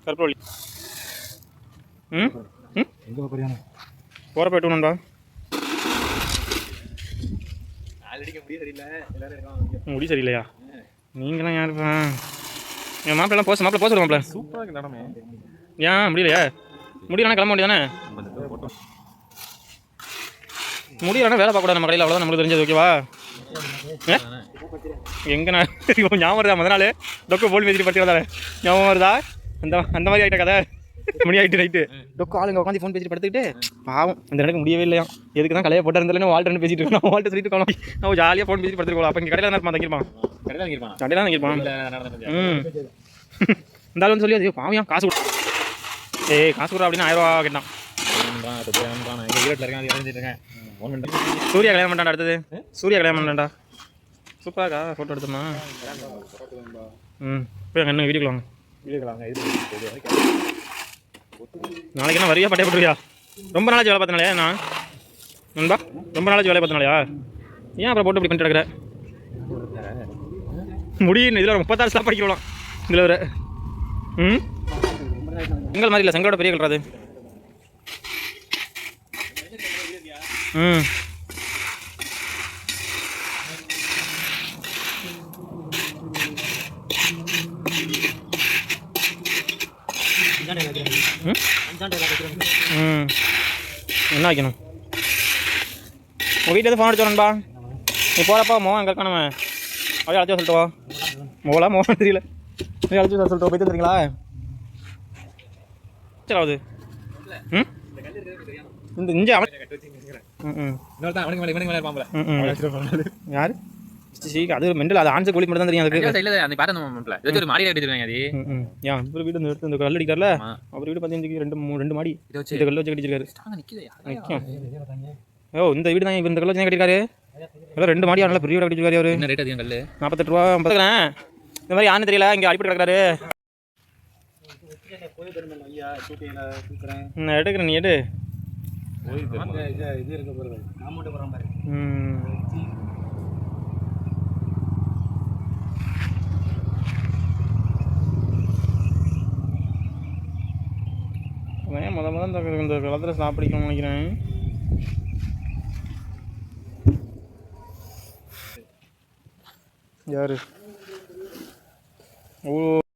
கருப்பள்ளி. ம் ம் போகிற போய்ட்டு வேணும்டா. முடி சரியில்லையா? நீங்களாம் யாருப்பா? என் மாப்பிள்ளலாம் மாப்பிள்ள போக சொல்லுவாப்ல. சூப்பராக இருக்கு நடமே. ஏன் முடியலையா? முடியலன்னா கிளம்ப வேண்டியதானே? முடியலன்னா வேலை பார்க்கக்கூடாது நம்ம கடையில், அவ்வளோதான் நம்மளுக்கு தெரிஞ்சது. ஓகேவா? எங்கே நான் ஞாபகம் வருதா? முதல் நாள் டொக்கு போல் பேசிட்டு படுத்துறதால ஞாபகம் வருதா? அந்த மாதிரி ஆகிட்ட கதை. மணி ஆகிட்டு நைட்டு டொக்கு ஆளுங்க உட்காந்து ஃபோன் பேசிட்டு படுத்துக்கிட்டு பாவம் அந்த எனக்கு முடியவே இல்லையா. எதுக்கு தான் கலையை போட்டு இருந்தாலும் வால்ட்டு பேசிட்டு இருக்கோம். நான் வால்ட்டு சொல்லிட்டு இருக்கோம். நான் ஜாலியாக ஃபோன் பேசிட்டு படுத்துருக்கோம். அப்போ இங்கே கடையில் தான் இருப்பான், தங்கிருப்பான். கடையில் தான் தங்கிருப்பான். இந்த ஆள் வந்து சொல்லி அது பாவியா காசு கொடு. காசு கொடுறா அப்படின்னு 1000 ரூபா கேட்டான். சூர்யா கல்யாணம் பண்ணாண்டா. அடுத்தது சூர்யா கல்யாணம் பண்ணாண்டா. சூப்பராக்கா ஃபோட்டோ எடுத்தோம்னா. போய் அங்கே என்ன வீடியோக்கு வாங்க. நாளைக்கு என்ன வரியா பட்டைய போட்டுருவியா? ரொம்ப நாளாச்சு வேலை பார்த்தனாலே நான் நண்பா, ரொம்ப நாளாச்சு வேலை பார்த்தனாலயா? ஏன் அப்புறம் போட்டு இப்படி பண்ணிட்டு கிடக்குற? முடியும் இதில் ஒரு 36 ஸ்லாப் படிக்கலாம் இதில் ஒரு. செங்கல் மாதிரி இல்லை, செங்கலோட பெரிய கல்றாது. என்ன வைக்கணும்? உங்கள் வீட்டில் எதுவும் ஃபோன் அடிச்சோன்பா. நீ போகிறப்பா மோகன் அங்கே இருக்கானே, அப்படியே அழைச்சி சொல்லிட்டு வா. மோகன் தெரியல, நீ அழைச்சி சொல்லிட்டு போய் தெரியுங்களா? சரி ஆகுது. இந்த இங்கே யார் அது மெண்டல்? அது ஆன்சர் கோழி மட்டும் தான் தெரியும். அதுக்கு ஒரு மாடி கட்டிடுவாங்க. அது ஏன் இவர் வீடு இந்த எடுத்து இந்த கல் அடிக்கிறார்ல, அவர் வீடு பார்த்தீங்கன்னா 2 மாடி இந்த கல்ல வச்சு கட்டிச்சிருக்காரு. ஓ இந்த வீடு தான் இந்த கல்ல வச்சு கட்டிருக்காரு. அதான் 2 மாடி அதனால பெரிய வீடு கட்டிச்சிருக்காரு. அவர் என்ன ரேட் அதிகம்? கல் 48 ரூபா. இந்த மாதிரி யாருன்னு தெரியல, இங்கே அடிப்பட்டு கிடக்காரு. நான் எடுக்கிறேன், நீ எடு. முதல்ல இந்த காலத்தில் சாப்பிடிக்கணும்னு நினைக்கிறேன். யாரு? ஓ